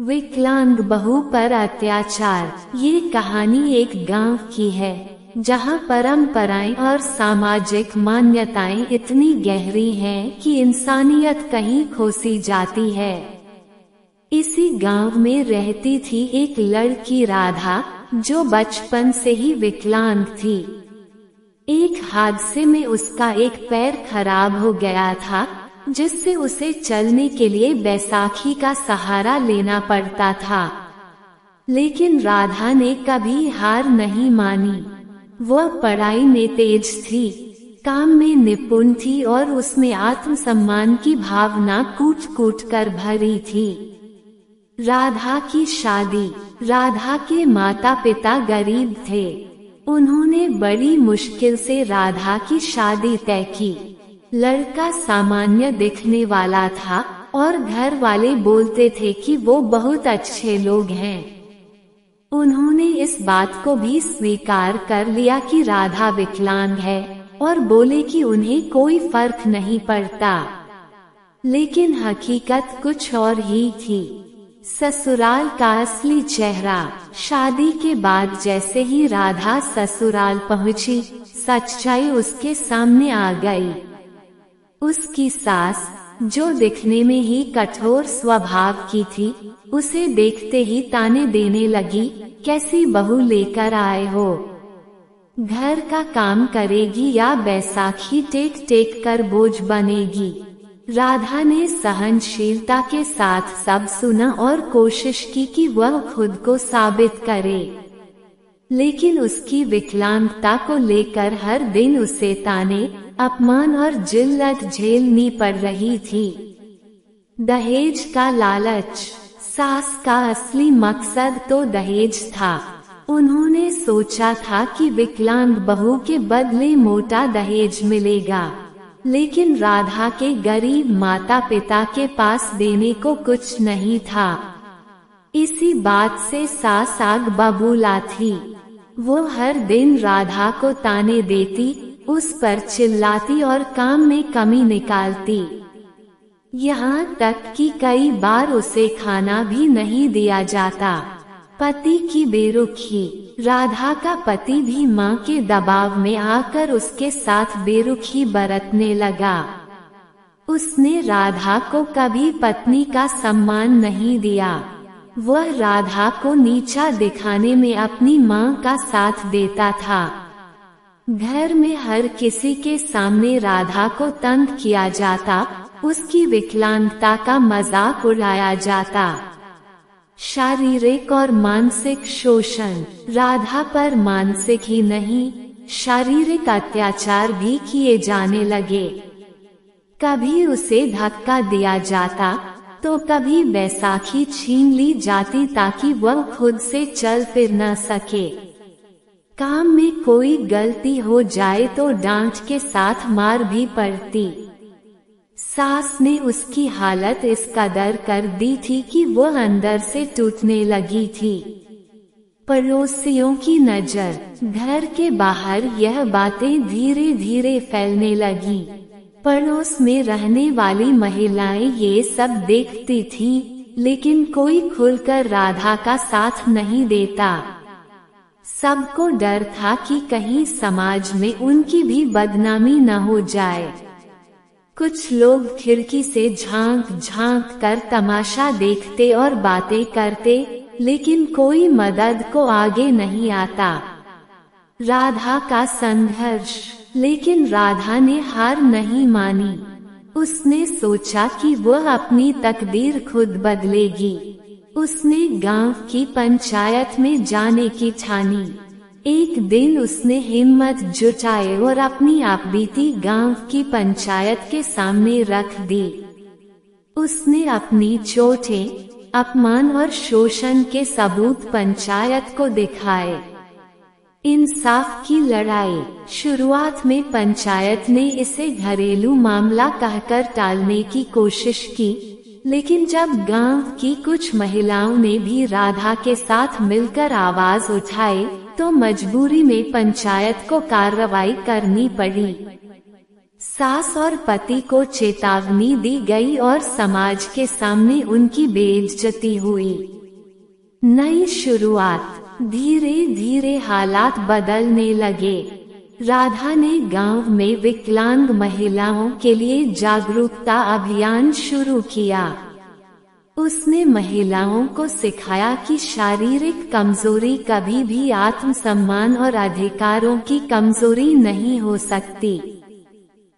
विकलांग बहू पर अत्याचार। ये कहानी एक गांव की है जहां परंपराएं और सामाजिक मान्यताएं इतनी गहरी हैं कि इंसानियत कहीं खोसी जाती है। इसी गांव में रहती थी एक लड़की राधा, जो बचपन से ही विकलांग थी। एक हादसे में उसका एक पैर खराब हो गया था, जिससे उसे चलने के लिए बैसाखी का सहारा लेना पड़ता था। लेकिन राधा ने कभी हार नहीं मानी। वह पढ़ाई में तेज थी, काम में निपुण थी और उसमें आत्मसम्मान की भावना कूट-कूट कर भरी थी। राधा की शादी। राधा के माता पिता गरीब थे। उन्होंने बड़ी मुश्किल से राधा की शादी तय की। लड़का सामान्य दिखने वाला था और घर वाले बोलते थे कि वो बहुत अच्छे लोग हैं। उन्होंने इस बात को भी स्वीकार कर लिया कि राधा विकलांग है और बोले कि उन्हें कोई फर्क नहीं पड़ता। लेकिन हकीकत कुछ और ही थी। ससुराल का असली चेहरा। शादी के बाद जैसे ही राधा ससुराल पहुंची, सच्चाई उसके सामने आ गई। उसकी सास, जो दिखने में ही कठोर स्वभाव की थी, उसे देखते ही ताने देने लगी, कैसी बहू लेकर आए हो? घर का काम करेगी या बैसाखी टेक टेक कर बोझ बनेगी? राधा ने सहनशीलता के साथ सब सुना और कोशिश की कि वह खुद को साबित करे। लेकिन उसकी विकलांगता को लेकर हर दिन उसे ताने, अपमान और जिल्लत झेलनी पड़ रही थी। दहेज का लालच। सास का असली मकसद तो दहेज था। उन्होंने सोचा था कि विकलांग बहू के बदले मोटा दहेज मिलेगा, लेकिन राधा के गरीब माता पिता के पास देने को कुछ नहीं था। इसी बात से सास आग बबूला थी। वो हर दिन राधा को ताने देती, उस पर चिल्लाती और काम में कमी निकालती। यहाँ तक कि कई बार उसे खाना भी नहीं दिया जाता। पति की बेरुखी। राधा का पति भी मां के दबाव में आकर उसके साथ बेरुखी बरतने लगा। उसने राधा को कभी पत्नी का सम्मान नहीं दिया। वह राधा को नीचा दिखाने में अपनी मां का साथ देता था। घर में हर किसी के सामने राधा को तंग किया जाता, उसकी विकलांगता का मजाक उड़ाया जाता। शारीरिक और मानसिक शोषण। राधा पर मानसिक ही नहीं, शारीरिक अत्याचार भी किए जाने लगे। कभी उसे धक्का दिया जाता, तो कभी बैसाखी छीन ली जाती ताकि वह खुद से चल फिर न सके। काम में कोई गलती हो जाए तो डांट के साथ मार भी पड़ती। सास ने उसकी हालत इस कदर कर दी थी कि वह अंदर से टूटने लगी थी। पड़ोसियों की नजर। घर के बाहर यह बातें धीरे धीरे फैलने लगी। पड़ोस में रहने वाली महिलाएं ये सब देखती थीं, लेकिन कोई खुलकर राधा का साथ नहीं देता। सबको डर था कि कहीं समाज में उनकी भी बदनामी न हो जाए। कुछ लोग खिड़की से झांक झांक कर तमाशा देखते और बातें करते, लेकिन कोई मदद को आगे नहीं आता। राधा का संघर्ष। लेकिन राधा ने हार नहीं मानी। उसने सोचा कि वह अपनी तकदीर खुद बदलेगी। उसने गांव की पंचायत में जाने की ठानी। एक दिन उसने हिम्मत जुटाई और अपनी आपबीती गांव की पंचायत के सामने रख दी। उसने अपनी चोटें, अपमान और शोषण के सबूत पंचायत को दिखाए। इंसाफ की लड़ाई। शुरुआत में पंचायत ने इसे घरेलू मामला कहकर टालने की कोशिश की, लेकिन जब गांव की कुछ महिलाओं ने भी राधा के साथ मिलकर आवाज उठाई, तो मजबूरी में पंचायत को कार्रवाई करनी पड़ी। सास और पति को चेतावनी दी गई और समाज के सामने उनकी बेइज्जती हुई। नई शुरुआत। धीरे धीरे हालात बदलने लगे। राधा ने गांव में विकलांग महिलाओं के लिए जागरूकता अभियान शुरू किया। उसने महिलाओं को सिखाया कि शारीरिक कमजोरी कभी भी आत्मसम्मान और अधिकारों की कमजोरी नहीं हो सकती।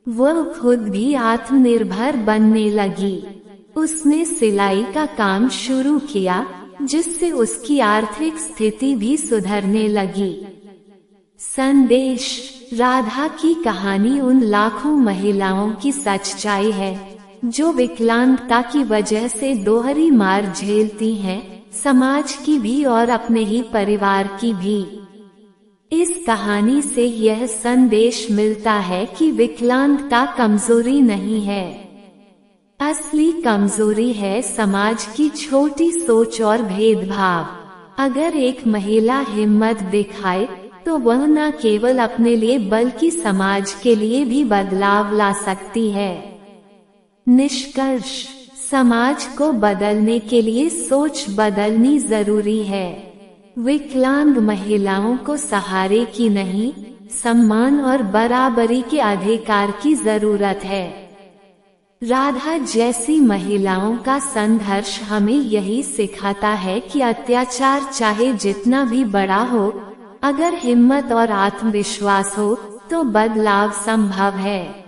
वह खुद भी आत्मनिर्भर बनने लगी। उसने सिलाई का काम शुरू किया, जिससे उसकी आर्थिक स्थिति भी सुधरने लगी। संदेश। राधा की कहानी उन लाखों महिलाओं की सच्चाई है जो विकलांगता की वजह से दोहरी मार झेलती हैं, समाज की भी और अपने ही परिवार की भी। इस कहानी से यह संदेश मिलता है कि विकलांगता कमजोरी नहीं है। असली कमजोरी है समाज की छोटी सोच और भेदभाव। अगर एक महिला हिम्मत दिखाए तो वह न केवल अपने लिए बल्कि समाज के लिए भी बदलाव ला सकती है। निष्कर्ष। समाज को बदलने के लिए सोच बदलनी जरूरी है। विकलांग महिलाओं को सहारे की नहीं, सम्मान और बराबरी के अधिकार की जरूरत है। राधा जैसी महिलाओं का संघर्ष हमें यही सिखाता है कि अत्याचार चाहे जितना भी बड़ा हो, अगर हिम्मत और आत्मविश्वास हो तो बदलाव संभव है।